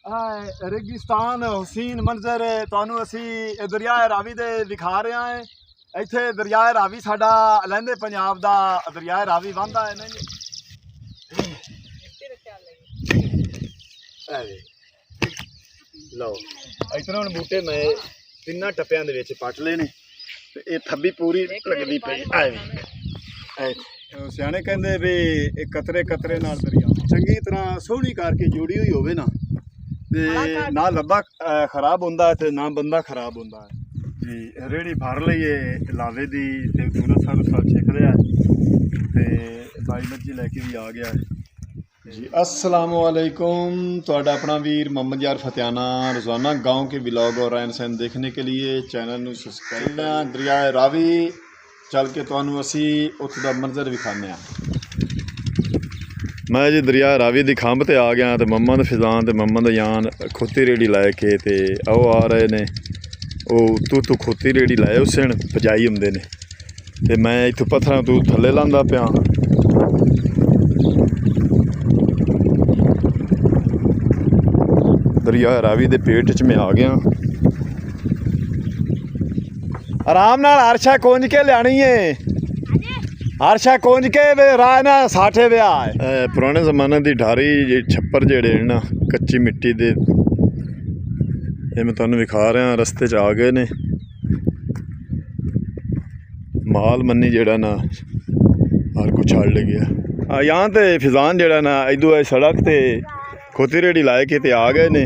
रेगिस्तान हुसैन मंजर तुहानू असी दरिया रावी दे दिखा रहे हैं। इत्थे दरिया रावी साडा लहंदे पंजाब दा दरिया रावी वहंदा है नहीं। लो इतना हुण बूटे मैं तिन्ना टप्पियां दे विच पट लए ने ते इह थब्बी पूरी लगदी पई। सियाणे कहंदे भी कतरे कतरे नाल दरिया चंगी तरह सोहनी करके जोड़ी हुई होवे ना ते ना लब्बा खराब होंदा है ते ना बंदा खराब होंदा है जी। रेहड़ी भर लईए लावे दी ते दूरा सारू साल छिक रहा है ते बाई मर्जी लैके भी आ गया है जी। अस्सलामु अलैकुम, तुहाडा अपना वीर मोहम्मद यार फतियाना रोज़ाना गाँव के ब्लॉग और रहन सहन देखने के लिए चैनल नूं सब्सक्राइब दरिया रावी चल के तुहानू असी उत्थे दा मंजर विखाने आ। मैं जी दरिया रावी दी खंभ ते आ गया तो मम्मा दा फिजान ते मम्मा दा यान खोती रेड़ी लै के ते आओ आ रहे ने। तू खोती रेड़ी लाए उस दिन पजाई आंदे ने ते मैं इत्थों पत्थरां तू थल्ले लांदा पिया। दरिया रावी दे पेट च मैं आ गया। आराम नाल हरशा कोंज के लियानी है, हरशा कोंज के राह ना साठे वे आए। पुराने जमाने की ढारी छप्पर जेड़े ना कच्ची मिट्टी दे ये मैं तुहानू विखा रहा। रस्ते च आ गए ने माल मन्नी जेड़ा ना हर कुछ छड़ ले गया। यहाँ ते फिजान जेड़ा ना इधू सड़क ते खोती रेड़ी लाए के ते आ गए ने।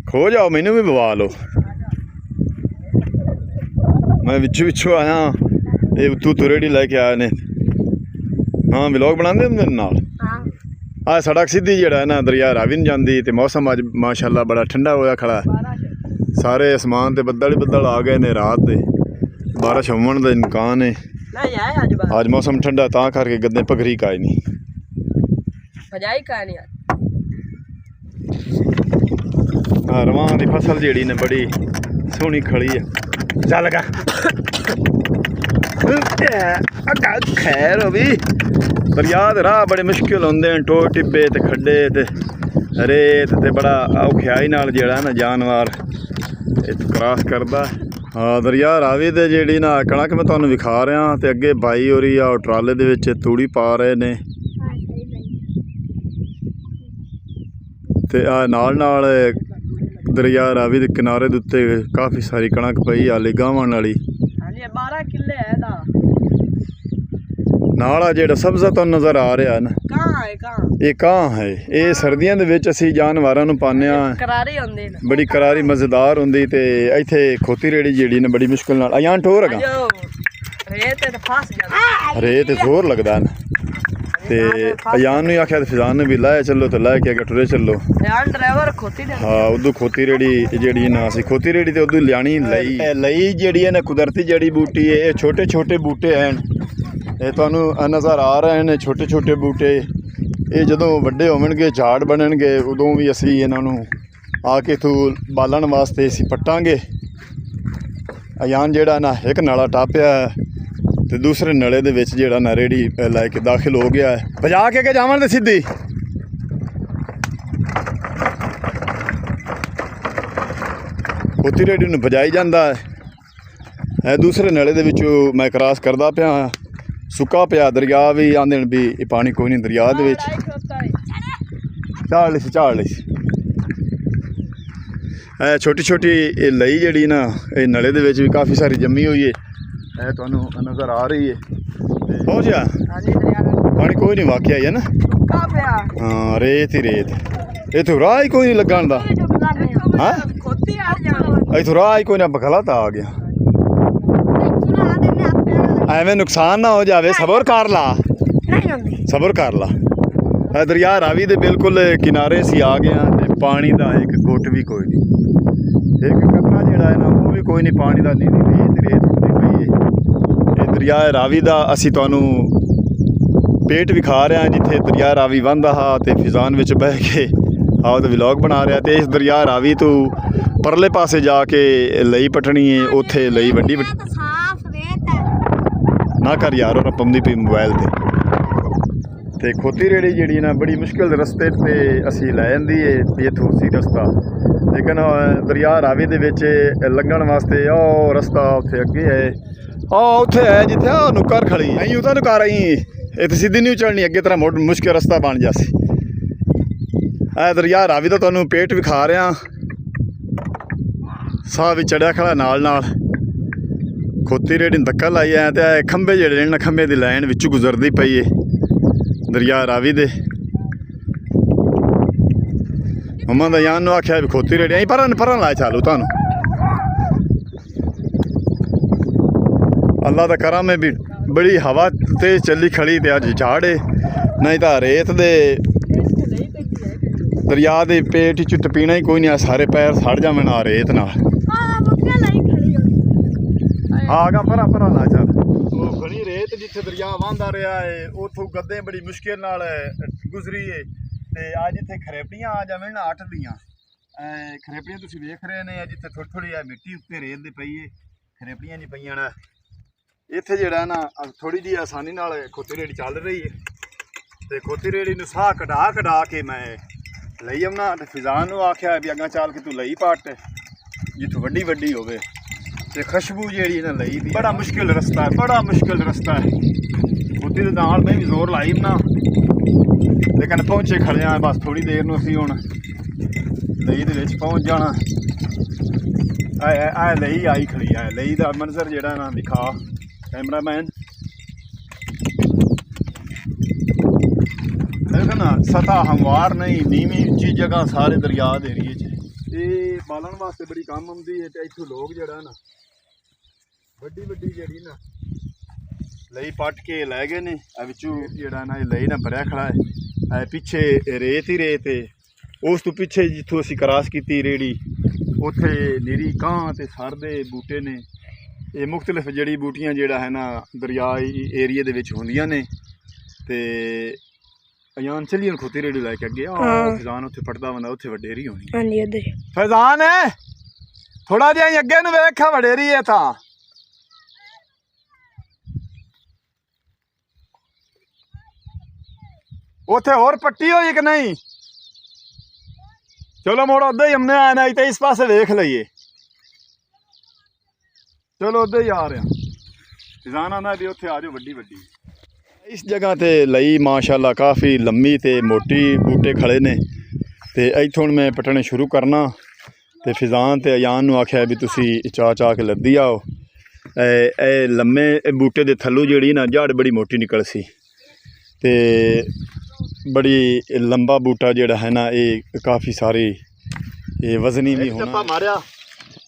खो जाओ मैनू भी बवा लो, मैं विचू विचू आया। ये तू रेड़ी लैके आए ने। हाँ व्लॉग बनाते होंगे नाल। आ सड़क सीधी जेड़ा है ना दरिया रावी नहीं जाती ते मौसम अज माशाअल्लाह बड़ा ठंडा होया खड़ा है। सारे आसमान ते बदल ही बदल आ गए ने। रात दे बारिश होने का इम्कान है। आज मौसम ठंडा ता करके गद्दे पगरी का नहीं रवां दी फसल जेड़ी ने बड़ी सोहनी खड़ी है। चल गा खैर हो भी दरिया दे राह बड़े मुश्किल होंदे न। टो टिब्बे ते खड्डे ते रेत ते बड़ा औखियाई नाल जेड़ा ना जानवर इत्थों क्रॉस करदा। हाँ दरिया रावी दे जेड़ी ना कणक मैं तुहानू विखा रहा ते अगे बाई होरी आ ट्राले दे विच तूड़ी पा रहे ने ते नाल नाल दरिया रावी दे किनारे दे उत्ते काफ़ी सारी कणक पई हाले गाहण वाली। 12 किले है दा नाला जेड़ा सब्ज़ा तो नज़र आ रहा है ना। ये कां है। ये सर्दियों दे विच असीं जानवरां नूं पाने आ। करारी होंदी ने बड़ी करारी मज़ेदार होंदी ते इत्थे खोती रेड़ी जेड़ी ने बड़ी मुश्किल नाल अयां ठोर है। रेत ते फस जांदा, रेत जोर लगदा ना ते अयान नूं आख्या ते फिजान ने भी लाए चलो तो लाए के अगे टुरे चलो। अयान ड्राइवर खोती ने। हाँ उदू खोती रेड़ी जेड़ी ना असीं खोती रेड़ी ते उदू लियानी लई जेड़ी है ना कुदरती जड़ी बूटी है। ये छोटे छोटे बूटे हैं ये तुहानू नज़र आ रहे हैं। छोटे छोटे बूटे ये जदों वड्डे होवणगे झाड़ बनणगे उदों भी असीं इन्हां नूं आके इत्थों बालण वास्ते असीं पट्टांगे। अयान जेड़ा ना एक नाला टापिया ते दूसरे नले दे विच जेड़ा ना रेड़ी लैके दाखिल हो गया है। भजा के जावन ते सीधी खोती रेड़ी नूं भजाई जांदा है। दूसरे नले दे विचों मैं क्रॉस करदा पिया। सुक्का पिया दरिया भी आंदे भी पानी कोई नहीं दरिया दे विच। झाड़ ली छोटी छोटी लई जेड़ी ना ये नले दे विच भी काफ़ी सारी जमी हुई है तुहानू नज़र आ रही है। हो जा पानी कोई नहीं वाकया है ना। हाँ रेत ही रेत इत्थों राह ही कोई नहीं लगन दा। हाँ इत्थों राह ही कोई ना गलत आ गया। एवें नुकसान ना हो जाए सबर कर ला दरिया रावी दे बिल्कुल किनारे सी आ गया ते पानी दा एक घुट भी कोई नहीं। एक कतरा जेड़ा है ना वो भी कोई नहीं पानी दा नहीं। रेत पई है। ये दरिया रावी दा असी तुहानू पेट विखा रहे हैं जिथे दरिया रावी वहंदा हा ते फिजान विच बह के आओ तो व्लॉग बना रहा। तो इस दरिया रावी तो परले पासे जाके लई पटनी है। उत्थे लई वड्डी ना कर यार और पमदी पी मोबाइल ਤੇ ਖੋਤੀ ਰੇੜੀ ਜਿਹੜੀ ਨਾ ਬੜੀ ਮੁਸ਼ਕਿਲ ਰਸਤੇ ਤੇ ਅਸੀਂ ਲੈ ਜਾਂਦੀ ਏ ਵੀ ਇੱਥੋਂ ਸੀ ਰਸਤਾ, ਲੇਕਿਨ ਦਰਿਆ ਰਾਵੀ ਦੇ ਵਿੱਚ ਲੰਘਣ ਵਾਸਤੇ ਉਹ ਰਸਤਾ ਉੱਥੇ ਅੱਗੇ ਹੈ, ਉੱਥੇ ਹੈ ਜਿੱਥੇ ਉਹ ਨੁੱਕਰ ਖੜੀ ਅਸੀਂ ਉਹਦਾ ਨੁੱਕਰ ਆਈ ਇੱਥੇ ਸਿੱਧੀ ਨਹੀਂ ਚੱਲਣੀ, ਅੱਗੇ ਤਰ੍ਹਾਂ ਮੋੜ ਮੁਸ਼ਕਿਲ ਰਸਤਾ ਬਣ ਜਾਸੀ। ਇਹ ਦਰਿਆ ਰਾਵੀ ਦਾ ਤੁਹਾਨੂੰ ਪੇਟ ਵਿਖਾ ਰਿਹਾ, ਸਾਹ ਵੀ ਚੜਿਆ ਖੜਾ ਨਾਲ ਨਾਲ। ਖੋਤੀ ਰੇੜੀ ਨੂੰ ਧੱਕਾ ਲਾਈ ਆ ਤੇ ਖੰਭੇ ਜਿਹੜੇ ਨੇ ਖੰਭੇ ਦੀ ਲਾਈਨ ਵਿੱਚੋਂ ਗੁਜ਼ਰਦੀ ਪਈ ਏ ਦਰਿਆ ਰਾਵੀ ਦੇ। ਮੰਮਾ ਦਾ ਯਾਨ ਨੂੰ ਆਖਿਆ ਵੀ ਖੋਤੀ ਰੇੜੀ ਅਸੀਂ ਪਰਾਂ ਲਾਏ ਚਾਲੂ ਤੁਹਾਨੂੰ। ਅੱਲਾ ਦਾ ਕਰਮ ਹੈ ਵੀ ਬੜੀ ਹਵਾ ਤੇ ਚੱਲੀ ਖੜੀ ਤੇ ਅੱਜ ਝਾੜ ਏ, ਨਹੀਂ ਤਾਂ ਰੇਤ ਦੇ ਦਰਿਆ ਦੇ ਪੇਟ 'ਚ ਟਪੀਣਾ ਹੀ ਕੋਈ ਨਹੀਂ, ਸਾਰੇ ਪੈਰ ਸੜ ਜਾਵਣ ਆ ਰੇਤ ਨਾਲ। ਆ ਗਾ ਪਰਾਂ ਲਾ ਚੱਲ। ਉਹ ਖੜੀ ਰੇਤ ਜਿੱਥੇ ਦਰਿਆ ਵਹਿੰਦਾ ਰਿਹਾ ਏ ਉੱਥੋਂ ਗੱਦੇ ਬੜੀ ਮੁਸ਼ਕਿਲ ਨਾਲ ਗੁਜ਼ਰੀ ਏ ਤੇ ਅੱਜ ਇੱਥੇ ਖਰੇਪੜੀਆਂ ਆ ਜਾਵੇਂ ਨਾ 8 ਦੀਆਂ। ਖਰੇਪੜੀਆਂ ਤੁਸੀਂ ਵੇਖ ਰਹੇ ਨੇ ਜਿੱਥੇ ਥੋੜ੍ਹੀ ਥੋੜ੍ਹੀ ਮਿੱਟੀ ਉੱਤੇ ਰੇਤ ਦੇ ਪਈ ਏ, ਖਰੇਪੜੀਆਂ ਨਹੀਂ ਪਈਆਂ ਨਾ ਇੱਥੇ। ਜਿਹੜਾ ਨਾ ਥੋੜ੍ਹੀ ਜਿਹੀ ਆਸਾਨੀ ਨਾਲ ਖੋਤੀ ਰੇੜੀ ਚੱਲ ਰਹੀ ਏ ਤੇ ਖੋਤੀ ਰੇੜੀ ਨੂੰ ਸਾਹ ਕਢਾ ਕੇ ਮੈਂ ਲਈ ਆਉਣਾ ਤੇ ਫਿਜ਼ਾਨ ਨੂੰ ਆਖਿਆ ਵੀ ਅੱਗਾ ਚੱਲ ਕੇ ਤੂੰ ਲਈ ਪੱਟ ਜਿੱਥੋਂ ਵੱਡੀ ਹੋਵੇ ਤੇ ਖੁਸ਼ਬੂ ਜਿਹੜੀ ਨਾ ਲਈ ਦੀ। ਬੜਾ ਮੁਸ਼ਕਿਲ ਰਸਤਾ ਹੈ, ਖੋਤੀ ਦੇ ਨਾਲ ਮੈਂ ਵੀ ਜ਼ੋਰ ਲਾਈ ਨਾ, ਲੇਕਿਨ ਪਹੁੰਚੇ ਖੜੇ ਆ ਬਸ ਥੋੜੀ ਦੇਰ ਨੂੰ ਅਸੀਂ ਹੁਣ ਲਈ ਦੇ ਵਿੱਚ ਪਹੁੰਚ ਜਾਣਾ। ਆ ਲਈ ਆਈ ਖੜੀ ਆ, ਲਈ ਦਾ ਮੰਜ਼ਰ ਜਿਹੜਾ ਨਾ ਦਿਖਾ ਕੈਮਰਾਮੈਨ। ਦੇਖੋ ਨਾ ਸਤਹ ਹਮਵਾਰ ਨਹੀਂ, ਨੀਵੀਂ ਉੱਚੀ ਜਗ੍ਹਾ ਸਾਰੇ ਦਰਿਆ ਦੇ ਏਰੀਏ 'ਚ ਇਹ ਬਾਲਣ ਵਾਸਤੇ ਬੜੀ ਕੰਮ ਆਉਂਦੀ ਹੈ। ਤੇ ਇੱਥੋਂ ਲੋਕ ਜਿਹੜਾ ਨਾ ਵੱਡੀ ਜਿਹੜੀ ਨਾ ਲਈ ਪੱਟ ਕੇ ਲੈ ਗਏ ਨੇ। ਵਿੱਚੋਂ ਜਿਹੜਾ ਨਾ ਇਹ ਲਈ ਨਾ ਭਰਿਆ ਖੜਾ ਹੈ, ਪਿੱਛੇ ਰੇਤ ਹੀ ਰੇਤ ਹੈ। ਉਸ ਤੋਂ ਪਿੱਛੇ ਜਿੱਥੋਂ ਅਸੀਂ ਕਰਾਸ ਕੀਤੀ ਰੇੜੀ ਉੱਥੇ ਨੀਰੀ ਕਾਂ ਤੇ ਸਰ ਦੇ ਬੂਟੇ ਨੇ। ਇਹ ਮੁਖਤਲਿਫ ਜੜੀ ਬੂਟੀਆਂ ਜਿਹੜਾ ਹੈ ਨਾ ਦਰਿਆਈ ਏਰੀਏ ਦੇ ਵਿੱਚ ਹੁੰਦੀਆਂ ਨੇ। ਤੇ ਅਯਾਨ ਚੱਲੀ ਹੁਣ ਖੋਤੀ ਰੇੜੀ ਲੈ ਕੇ ਅੱਗੇ ਫੈਜ਼ਾਨ ਉੱਥੇ ਫੜਦਾ ਬੰਦਾ ਉੱਥੇ ਵਡੇਰੀ ਹੋਣੀ। ਹਾਂਜੀ ਉਧਰ ਫੈਜ਼ਾਨ ਹੈ ਥੋੜਾ ਜਿਹਾ ਅੱਗੇ ਨੂੰ ਵੇਖਾ ਵਡੇਰੀ ਹੈ ਤਾਂ ਉੱਥੇ ਹੋਰ ਪੱਟੀ ਹੋਈ ਕਿ ਨਹੀਂ? ਚਲੋ ਮੋੜ ਉੱਧਰ ਹੀ ਹਮਨੇ ਆਣਾ ਤੇ ਇਸ ਪਾਸੇ ਵੇਖ ਲਈਏ। ਚਲੋ ਉੱਧਰ ਹੀ ਆ ਰਿਹਾ। ਫੈਜ਼ਾਨ ਆਂਦਾ ਵੀ ਉੱਥੇ ਆ ਜਾਓ ਵੱਡੀ ਇਸ ਜਗ੍ਹਾ ਤੇ ਲਈ ਮਾਸ਼ਾਅੱਲਾ ਕਾਫੀ ਲੰਮੀ ਤੇ ਮੋਟੀ ਬੂਟੇ ਖੜੇ ਨੇ ਤੇ ਇੱਥੋਂ ਮੈਂ ਪਟਣੇ ਸ਼ੁਰੂ ਕਰਨਾ। ਤੇ ਫੈਜ਼ਾਨ ਤੇ ਅਯਾਨ ਨੂੰ ਆਖਿਆ ਵੀ ਤੁਸੀਂ ਚਾਹ ਕੇ ਲੱਦੀ ਆਓ। ਇਹ ਲੰਮੇ ਬੂਟੇ ਦੇ ਥੱਲੋਂ ਜਿਹੜੀ ਨਾ ਜੜ ਬੜੀ ਮੋਟੀ ਨਿਕਲ ਸੀ ਤੇ ਬੜੀ ਲੰਬਾ ਬੂਟਾ ਜਿਹੜਾ ਹੈ ਨਾ ਇਹ ਕਾਫੀ ਸਾਰੀ ਇਹ ਵਜ਼ਨੀ ਵੀ ਹੋਣਾ। ਟੱਪਾ ਮਾਰਿਆ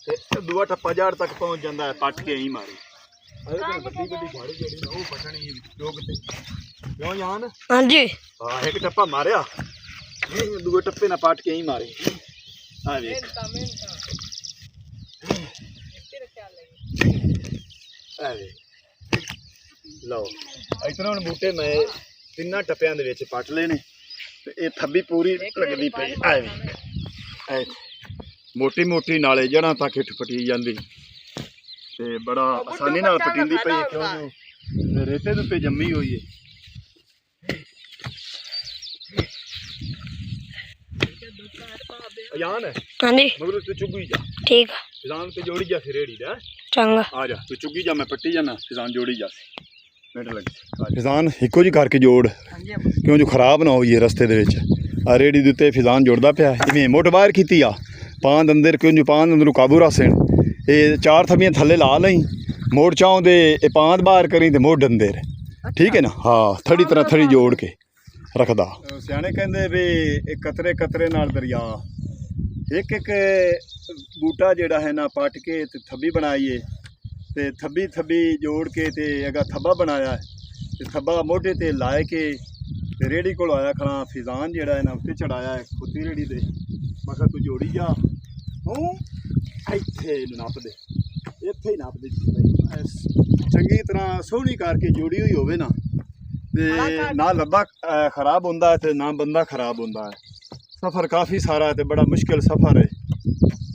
ਤੇ ਦੂਆ ਟੱਪਾ ਜੜ ਤੱਕ ਪਹੁੰਚ ਜਾਂਦਾ ਹੈ, ਪੱਟ ਕੇ ਹੀ ਮਾਰੀ। ਵੱਡੀ ਝਾੜੀ ਜਿਹੜੀ ਨਾ ਉਹ ਪਟਣੀ ਚੋਕ ਤੇ ਕਿਉਂ ਯਾਨ? ਹਾਂਜੀ ਹਾਂ ਇੱਕ ਟੱਪਾ ਮਾਰਿਆ ਦੂਏ ਟੱਪੇ ਨਾਲ ਪੱਟ ਕੇ ਹੀ ਮਾਰੇ। ਆ ਵੇਖ ਲਓ ਇਤਨਾ ਹੁਣ ਬੂਟੇ ਮੈਂ ਤਿੰਨਾਂ ਟੱਪਿਆਂ ਦੇ ਵਿੱਚ ਪੱਟ ਲਏ ਨੇ ਤੇ ਇਹ ਥੱਬੀ ਪੂਰੀ ਲੱਗਦੀ ਪਈ। ਆ ਵੇਖ ਮੋਟੀ ਨਾਲੇ ਜੜ੍ਹਾਂ ਤੱਕ ਹਿੱਠ ਪਟੀ ਜਾਂਦੀ ਤੇ ਬੜਾ ਆਸਾਨੀ ਨਾਲ ਪਟੀਂਦੀ ਪਈ ਕਿਉਂਕਿ ਰੇਤੇ ਦੇ ਉੱਤੇ ਜੰਮੀ ਹੋਈ ਹੈ। ਅਯਾਨ ਹਾਂਜੀ ਮਗਰ ਤੂੰ ਚੁੱਗੀ ਜਾ। ਠੀਕ ਆ ਫੈਜ਼ਾਨ ਤੇ ਜੋੜੀ ਜਾ ਫਿਰ ਰੇੜੀ ਦਾ। ਚੰਗਾ ਆ ਜਾ ਤੂੰ ਚੁੱਗੀ ਜਾ ਮੈਂ ਪੱਟੀ ਜਾਣਾ। ਫੈਜ਼ਾਨ ਜੋੜੀ ਜਾ ਮਿੰਟ ਲੱਗ। ਫੈਜ਼ਾਨ ਇੱਕੋ ਜੀ ਕਰਕੇ ਜੋੜ ਕਿਉਂ ਜੋ ਖਰਾਬ ਨਾ ਹੋਈਏ ਰਸਤੇ ਦੇ ਵਿੱਚ। ਆ ਰੇੜੀ ਦੇ ਉੱਤੇ ਫੈਜ਼ਾਨ ਜੋੜਦਾ ਪਿਆ ਜਿਵੇਂ ਮੋਟ ਬਾਹਰ ਕੀਤੀ ਆ ਪਾਂਦ ਅੰਦਰ ਕਿਉਂ ਜੋ ਪਾਂਦ ਅੰਦਰੋਂ ਕਾਬੂ ਰੱਖਣ। ਇਹ ਚਾਰ ਥੱਬੀਆਂ ਥੱਲੇ ਲਾ ਲਈ ਮੋੜ ਚਾਹੁੰਦੇ ਇਹ ਪਾਂਦ ਬਾਹਰ ਕਰੀ ਤੇ ਮੋੜ ਅੰਦਰ ਠੀਕ ਹੈ ਨਾ। ਹਾਂ ਥੜੀ ਤਰ੍ਹਾਂ ਥੜੀ ਜੋੜ ਕੇ ਰੱਖਦਾ। ਸਿਆਣੇ ਕਹਿੰਦੇ ਵੀ ਇਹ ਕਤਰੇ ਨਾਲ ਦਰਿਆ। ਇੱਕ ਬੂਟਾ ਜਿਹੜਾ ਹੈ ਨਾ ਪੱਟ ਕੇ ਤੇ ਥੱਬੀ ਬਣਾਈਏ ਤੇ ਥੱਬੀ ਜੋੜ ਕੇ ਤੇ ਅਗਾ ਥੱਬਾ ਬਣਾਇਆ ਤੇ ਥੱਬਾ ਮੋਢੇ ਤੇ ਲਾਏ ਕੇ ਤੇ ਰੇੜੀ ਕੋਲ ਆਇਆ ਖੜਾ। ਫੈਜ਼ਾਨ ਜਿਹੜਾ ਹੈ ਨਾ ਉੱਤੇ ਚੜਾਇਆ ਖੁੱਤੀ ਰੇੜੀ ਦੇ। ਮੈਂ ਕਿਹਾ ਤੂੰ ਜੋੜੀ ਜਾ ਹੂੰ ਇੱਥੇ ਨੱਪ ਦੇ ਇੱਥੇ ਹੀ ਨੱਪ ਦੇ। ਚੰਗੀ ਤਰ੍ਹਾਂ ਸੋਹਣੀ ਕਰਕੇ ਜੋੜੀ ਹੋਈ ਹੋਵੇ ਨਾ ਤੇ ਨਾ ਲੱਭਾ ਖਰਾਬ ਹੁੰਦਾ ਤੇ ਨਾ ਬੰਦਾ ਖਰਾਬ ਹੁੰਦਾ ਹੈ। ਸਫ਼ਰ ਕਾਫੀ ਸਾਰਾ ਤੇ ਬੜਾ ਮੁਸ਼ਕਿਲ ਸਫ਼ਰ ਹੈ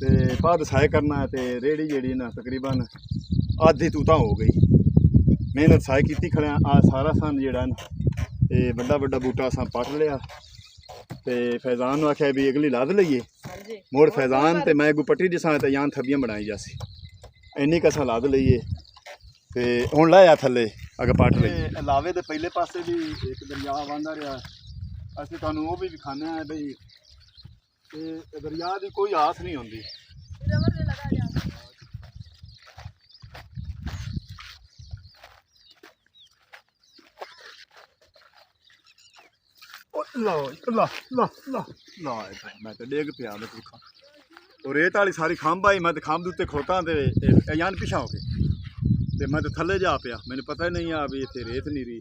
ਤੇ ਬਾਅਦ ਸਾਇ ਕਰਨਾ ਤੇ ਰੇੜੀ ਜਿਹੜੀ ਨਾ ਤਕਰੀਬਨ ਆਧੀ ਤੂੰ ਤਾਂ ਹੋ ਗਈ। ਮਿਹਨਤ ਸਾਇ ਕੀਤੀ ਖੜਿਆ। ਆ ਸਾਰਾ ਸੰਨ ਜਿਹੜਾ ਨਾ ਇਹ ਵੱਡਾ ਵੱਡਾ ਬੂਟਾ ਅਸਾਂ ਪੱਟ ਲਿਆ ਤੇ फैजान ਨੂੰ ਆਖਿਆ ਵੀ ਅਗਲੀ ਲੱਦ ਲਈਏ ਹਾਂਜੀ मोड़ फैजान ते मैं अगू पट्टी जिसा ते यान थबियां बनाई जासी इन्नी कसा लाद लईए ते हुण लाया थल्ले अगर पट लईए अलावे दे पहले पासे भी एक दरिया वांदा रहा असि तुहानू वो भी विखाने हैं बई ते दरिया दी कोई आस नहीं होंदी ला ला ला ला ला मैं तो डेग पिया भुखा और रेत वाली सारी खंभ आई मैं तो खंभ उत्ते खोता ते यान पिछा हो गए ते मैं तो थल्ले जा पिया मैंने पता ही नहीं आ भी इत्थे रेत नहीं रही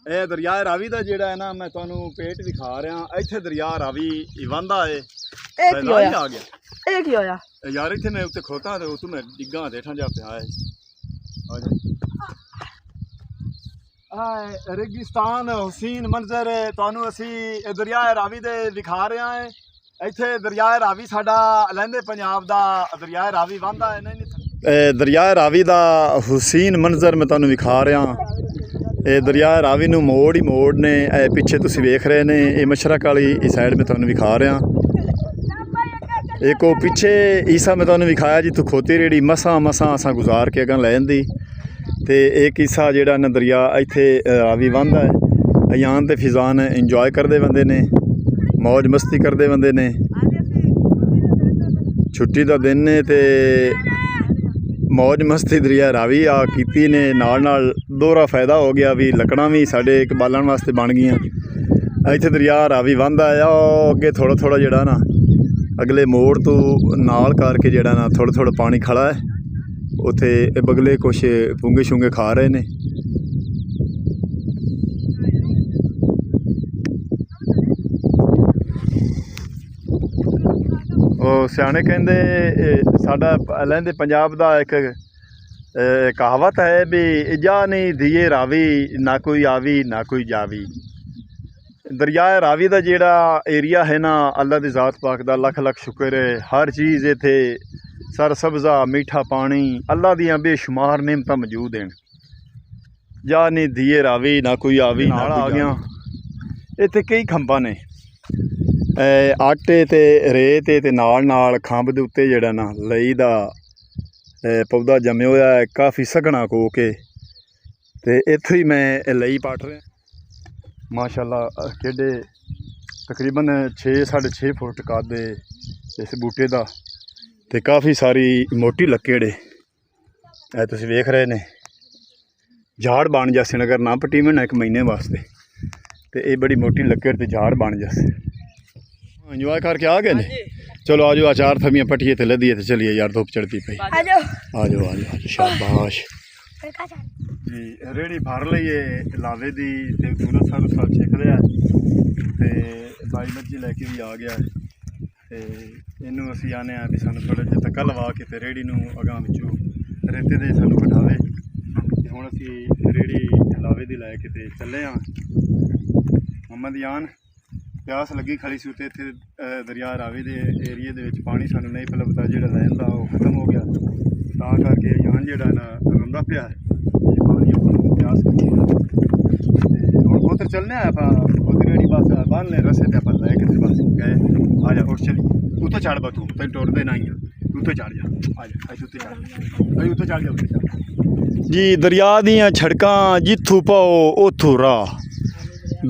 ਇਹ ਦਰਿਆ ਰਾਵੀ ਦਾ ਜਿਹੜਾ ਹੈ ਨਾ ਮੈਂ ਤੁਹਾਨੂੰ ਪੇਟ ਵਿਖਾ ਰਿਹਾ ਇੱਥੇ ਦਰਿਆ ਰਾਵੀ ਵੰਦਾ ਹੈ ਇਹ ਕੀ ਹੋਇਆ ਆ ਗਿਆ ਇਹ ਕੀ ਹੋਇਆ ਯਾਰ ਇੱਥੇ ਮੈਂ ਉੱਤੇ ਖੋਤਾ ਤੇ ਉਤੋਂ ਮੈਂ ਡਿੱਗਾ ਦੇਠਾਂ ਜਾ ਪਿਆ ਹੈ ਆ ਜਾ ਆ ਰੇਗਿਸਤਾਨ ਹੁਸੈਨ ਮੰਜ਼ਰ ਤੁਹਾਨੂੰ ਅਸੀਂ ਦਰਿਆ ਰਾਵੀ ਦੇ ਵਿਖਾ ਰਿਹਾ ਹੈ ਇੱਥੇ ਦਰਿਆ ਰਾਵੀ ਸਾਡਾ ਲਹਿੰਦੇ ਪੰਜਾਬ ਦਾ ਦਰਿਆ ਰਾਵੀ ਵੰਦਾ ਹੈ ਨਹੀਂ ਦਰਿਆ ਰਾਵੀ ਦਾ ਹੁਸੈਨ ਮੰਜ਼ਰ ਮੈਂ ਤੁਹਾਨੂੰ ਵਿਖਾ ਰਿਹਾ ਇਹ ਦਰਿਆ ਰਾਵੀ ਨੂੰ ਮੋੜ ਹੀ ਮੋੜ ਨੇ ਇਹ ਪਿੱਛੇ ਤੁਸੀਂ ਵੇਖ ਰਹੇ ਨੇ ਇਹ ਮਸ਼ਰਕ ਵਾਲੀ ਇਸ ਸਾਈਡ ਮੈਂ ਤੁਹਾਨੂੰ ਵਿਖਾ ਰਿਹਾ ਇੱਕ ਉਹ ਪਿੱਛੇ ਈਸਾ ਮੈਂ ਤੁਹਾਨੂੰ ਵਿਖਾਇਆ ਜਿੱਥੋਂ ਖੋਤੀ ਰੇੜੀ ਮਸਾਂ ਅਸਾਂ ਗੁਜ਼ਾਰ ਕੇ ਅਗਾਂ ਲੈ ਜਾਂਦੀ ਤੇ ਇੱਕ ਈਸਾ ਜਿਹੜਾ ਨਾ ਦਰਿਆ ਇੱਥੇ ਰਾਵੀ ਵੰਦਾ ਹੈ ਅਯਾਨ ਤੇ ਫਿਜ਼ਾਨ ਇੰਜੋਏ ਕਰਦੇ ਬੰਦੇ ਨੇ ਮौज ਮਸਤੀ ਕਰਦੇ ਬੰਦੇ ਨੇ ਛੁੱਟੀ ਦਾ ਦਿਨ ਨੇ ਤੇ मौज मस्ती दरिया रावी आ कीती ने नाल दोहरा फायदा हो गया भी लकड़ा भी साढ़े एक बालन वास्ते बन गई इत्थे दरिया रावी वंदा है अगे थोड़ा थोड़ा जड़ा ना अगले मोड़ तो नाल करके जड़ा ना थोड़ा थोड़ा पानी खड़ा है उत्थे बगले कुछ पूंगे शूंगे खा रहे ने सियाने कहते साडा लहंदे पंजाब दा एक कहावत है भी जा नहीं दिए रावी ना कोई आवी ना कोई जावी दरिया रावी दा जेड़ा एरिया है ना अल्लाह दी ज़ात पाक दा लख लख शुक्र है हर चीज़ इत्थे सर सब्ज़ा मीठा पानी अल्लाह दियां बेशुमार नेमतां मौजूद हैं जा नहीं दिए रावी ना कोई आवी नाल आ गया इत्थे कई खंभा ने आटे ते रेत ते नाल खंभ दे उत्ते जेड़ा ना लई दा पौधा जम्मिया होया है काफ़ी सघना को के ते इत्थों ही मैं लई पट रहा माशाअल्लाह केडे तकरीबन 6-6.5 फुट कादे इस बूटे दा ते काफ़ी सारी मोटी लक्केड़े ऐ तुसीं वेख रहे ने झाड़ बन जासे अगर ना पटीवे ना 1 महीने वास्ते ते ये बड़ी मोटी लक्केड़ ते झाड़ बन जासे इंजॉय करके आ गए ने चलो आ जाओ चार थमियां पट्टिए ते लदिए ते चलिए यार धुप चढ़ती पई आ जाओ शाबाश जी रेड़ी भर लईए लावे दी ते पूरा सारा साल चेक लिया ते बाई मर्जी लैके भी आ गया ते इनू असीं आने भी सानू थोड़ा जिहा धक्का लवा के ते रेड़ी नू अगां विचों रेते दे सानू कढावे ते हुण असीं रेड़ी लावे दी लैके ते चले मोहम्मद यान प्यास लगी खड़ी सी उत्ते इत्थे दरिया रावी के एरिए दे विच पानी सानू नहीं पलबदा जिहड़ा लैन दा ओह खत्म हो गया तां करके यान जिहड़ा ना रंदा पिया पानी प्यास लगी ते हुण उधर चलने आपां उधर रेड़ी बस बांधने रस्से ते आपां लैके ते बस गए आ जा उठ चली उत्ते चढ़ बा तू तैनूं टुरदे नहीं आ उत्ते चढ़ जा आ जा अज उत्ते चढ़ उत्ते चढ़ जा उत्ते चढ़ जी दरिया दीयां छड़कां जित्थों पाओ उत्थों राह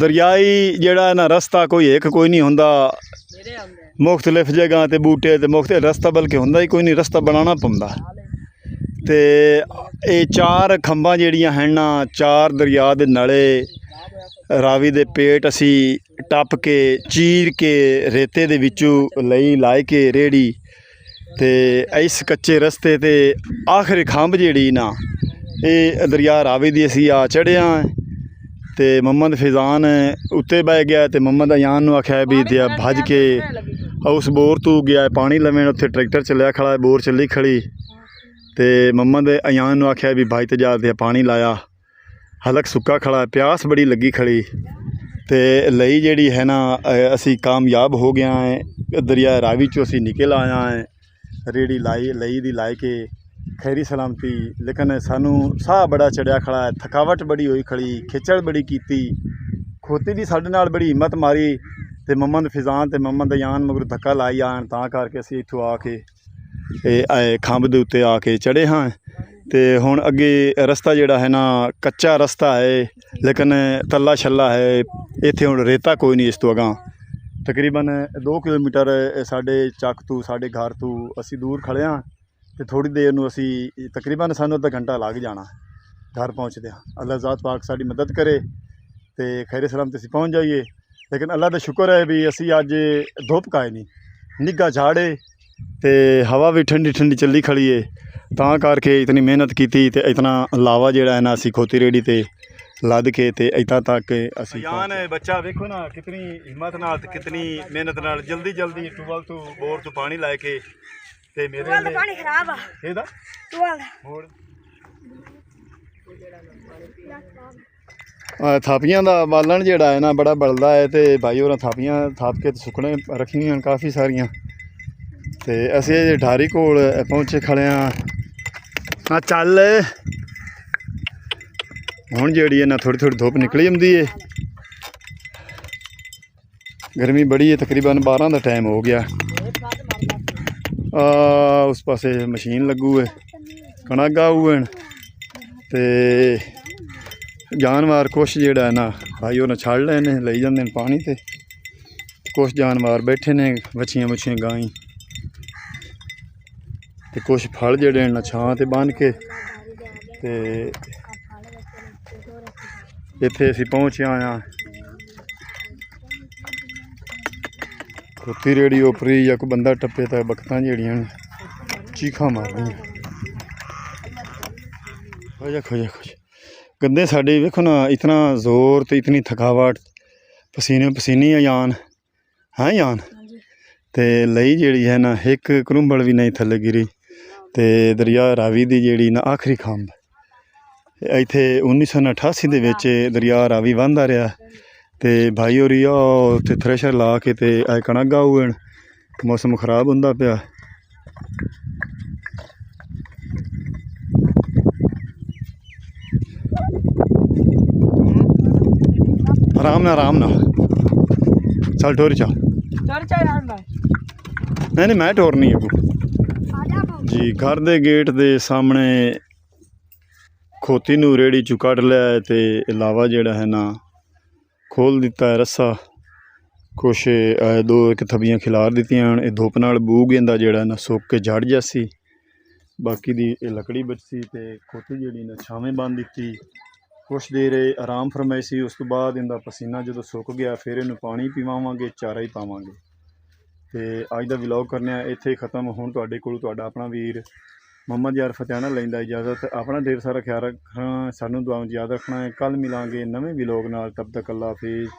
दरियाई जेड़ा ना रस्ता कोई एक कोई नहीं होंदा मुख्तलिफ जगह ते बूटे ते मुख्तलिफ रस्ता बल्कि होंदा ही कोई नहीं रस्ता बनाना पौंदा ते ये 4 खंभा जेड़ियां हैं ना 4 दरिया दे नाले रावी दे पेट असी टप के चीर के रेते दे विचों लई लाए के रेड़ी ते इस कच्चे रस्ते ते आखिरी खंभ जेड़ी ना ये दरिया रावी दी असी आ चढ़िया ते मोहम्मद फिजान उत्ते बह गया तो मोहम्मद अयान नूं आख्या भी दिया भज के उस बोर तू गया पानी लवेन उत्थे ट्रैक्टर चलिया खड़ा बोर चली खड़ी तो मोहम्मद अयान नूं आख्या भी भाई ते जा दिया पानी लाया हलक सुक्का खड़ा प्यास बड़ी लगी खड़ी तो लई जेड़ी है ना असी कामयाब हो गया है दरिया रावी चो असी निकल आया है रेड़ी लाई लई दी लाई के खैरी सलामती लेकिन सानू साह बड़ा चढ़िया खड़ा है थकावट बड़ी हुई खड़ी खिचड़ बड़ी कीती ਖੋਤੀ ਦੀ ਸਾਡੇ ਨਾਲ ਬੜੀ ਹਿੰਮਤ ਮਾਰੀ ਤੇ ਮੁਹੰਮਦ ਫਿਜ਼ਾਨ ਤੇ ਮੁਹੰਮਦ ਅਯਾਨ ਮਗਰ ਧੱਕਾ ਲਾਈ ਆਣ ਤਾਂ ਕਰਕੇ ਅਸੀਂ ਇੱਥੋਂ ਆ ਕੇ ਇਹ ਖੰਭ ਦੇ ਉੱਤੇ ਆ ਕੇ ਚੜ੍ਹੇ ਹਾਂ। ਤੇ ਹੁਣ ਅੱਗੇ ਰਸਤਾ ਜਿਹੜਾ ਹੈ ਨਾ ਕੱਚਾ ਰਸਤਾ ਹੈ ਲੇਕਿਨ ਤੱਲਾ ਛੱਲਾ ਹੈ। ਇੱਥੇ ਹੁਣ ਰੇਤਾ ਕੋਈ ਨਹੀਂ ਇਸ ਤੋਂ ਅਗਾਂਹ ਤਕਰੀਬਨ 2 ਕਿਲੋਮੀਟਰ ਸਾਡੇ ਚੱਕ ਤੋਂ ਸਾਡੇ ਘਰ ਤੋਂ ਅਸੀਂ ਦੂਰ ਖੜ੍ਹੇ ਹਾਂ ਤੇ ਥੋੜ੍ਹੀ ਦੇਰ ਨੂੰ ਅਸੀਂ ਤਕਰੀਬਨ ਸਾਨੂੰ ਅੱਧਾ ਘੰਟਾ ਲੱਗ ਜਾਣਾ ਘਰ ਪਹੁੰਚਦੇ ਹਾਂ। ਅੱਲਾਹ ਜ਼ਾਤ ਪਾਕ ਸਾਡੀ ਮਦਦ ਕਰੇ ਤੇ ਖੈਰ ਸਲਾਮਤ ਅਸੀਂ ਪਹੁੰਚ ਜਾਈਏ। ਲੇਕਿਨ ਅੱਲਾਹ ਦਾ ਸ਼ੁਕਰ ਹੈ ਵੀ ਅਸੀਂ ਅੱਜ ਧੁੱਪ ਕਾਏ ਨਹੀਂ ਨਿੱਘਾ ਝਾੜੇ ਤੇ ਹਵਾ ਵੀ ਠੰਡੀ ਠੰਡੀ ਚੱਲੀ ਖੜੀ ਏ ਤਾਂ ਕਰਕੇ ਇਤਨੀ ਮਿਹਨਤ ਕੀਤੀ ਤੇ ਇਤਨਾ ਲਾਵਾ ਜਿਹੜਾ ਹੈ ਨਾ ਅਸੀਂ ਖੋਤੀ ਰੇੜੀ ਤੇ ਲੱਦ ਕੇ ਤੇ ਇੱਥਾਂ ਤੱਕ ਅਸੀਂ ਯਾਨ ਬੱਚਾ ਵੇਖੋ ਨਾ ਕਿਤਨੀ ਹਿੰਮਤ ਨਾਲ ਤੇ ਕਿਤਨੀ ਮਿਹਨਤ ਨਾਲ ਜਲਦੀ ਜਲਦੀ ਟੂਬਲ ਤੋਂ ਬੋਰ ਤੋਂ ਪਾਣੀ ਲੈ ਕੇ ਤੇ ਮੇਰੇ ਲਈ ਪਾਣੀ ਖਰਾਬ ਆ ਇਹਦਾ ਟੂਬਲ ਹੋਰ ਥਾਪੀਆਂ ਦਾ ਬਾਲਣ ਜਿਹੜਾ ਹੈ ਨਾ ਬੜਾ ਬਲਦਾ ਹੈ ਤੇ ਭਾਈ ਹੋਰਾਂ ਥਾਪੀਆਂ ਥਾਪ ਕੇ ਸੁੱਕਣੇ ਰੱਖੀਆਂ ਹਨ ਕਾਫੀ ਸਾਰੀਆਂ ਤੇ ਅਸੀਂ ਇਹ ਢਾਰੀ ਕੋਲ ਪਹੁੰਚੇ ਖੜੇ ਹਾਂ। ਚੱਲ ਹੁਣ ਜਿਹੜੀ ਹੈ ਨਾ ਥੋੜੀ ਥੋੜੀ ਧੁੱਪ ਨਿਕਲੀ ਜਾਂਦੀ ਹੈ। ਗਰਮੀ ਬੜੀ ਹੈ ਤਕਰੀਬਨ 12 ਦਾ ਟਾਈਮ ਹੋ ਗਿਆ। ਉਸ ਪਾਸੇ ਮਸ਼ੀਨ ਲੱਗੂ ਹੈ ਕਣਕ ਗਾਊ ਹੈ ਤੇ ਜਾਨਵਰ ਕੁਛ ਜਿਹੜਾ ਹੈ ਨਾ ਭਾਈ ਉਹਨਾਂ ਛੱਡ ਲਏ ਨੇ ਲਈ ਜਾਂਦੇ ਨੇ ਪਾਣੀ ਤੇ ਕੁਛ ਜਾਨਵਰ ਬੈਠੇ ਨੇ ਵੱਛੀਆਂ ਮੁੱਛੀਆਂ ਗਾਂ ਤੇ ਕੁਛ ਫਲ ਜਿਹੜੇ ਨੇ ਛਾਂ ਤੇ ਬੰਨ੍ਹ ਕੇ ਤੇ ਇੱਥੇ ਅਸੀਂ ਪਹੁੰਚੇ ਹਾਂ ਖੋਤੀ ਰੇੜੀ ਉਪਰੀ ਜਾਂ ਕੋਈ ਬੰਦਾ ਟੱਪੇ ਤਾਂ ਬਖਤਾਂ ਜਿਹੜੀਆਂ ਨੇ ਚੀਖਾਂ ਮਾਰਦੀਆਂ ਖੋਜਾ ਖੋਜਾ ਖੋਜਾ गंदे साढ़े वेखो ना इतना जोर तो इतनी थकावट पसीने पसीनी है यान है यान ते लई जेड़ी है ना एक करुंबल भी नहीं थले गिरी ते दरिया रावी दी जेड़ी ना आखिरी खंभ इत्थे 1988 दे विच दरिया रावी वहंदा रहा ते भाई होरी उत्थे थ्रैशर ला के ते कणक गाऊ मौसम खराब हुंदा पिया। आराम ना चल टोरी चल नहीं मैं टोरनी है जी। घर दे गेट दे सामने खोती नूं रेड़ी चू कढ़ लिया ते इलावा जेड़ा है ना खोल दिता है रस्सा कुछ 2-1 थबियां खिलार दित्तियां ये धुप नाल बू गेंदा जेड़ा ना सुक के जड़ जासी बाकी दी लकड़ी बचसी ते खोती जेड़ी ना छावें बन दित्ती कुछ देर आराम फरमाई सी। उस तो बाद इनका पसीना जो सुक गया फिर इनू पानी पीवावांगे चारा ही पावांगे ते अज दा व्लॉग करने इत्थे खत्म। हुण तुहाडे कोल तुहाडा अपना वीर मुहम्मद यार फतेहाना लैंदा इजाजत। अपना ढेर सारा ख्याल रखना सानू दुआओं याद रखना है। कल मिलांगे नवें व्लॉग नाल तब तक अल्लाह हाफिज़।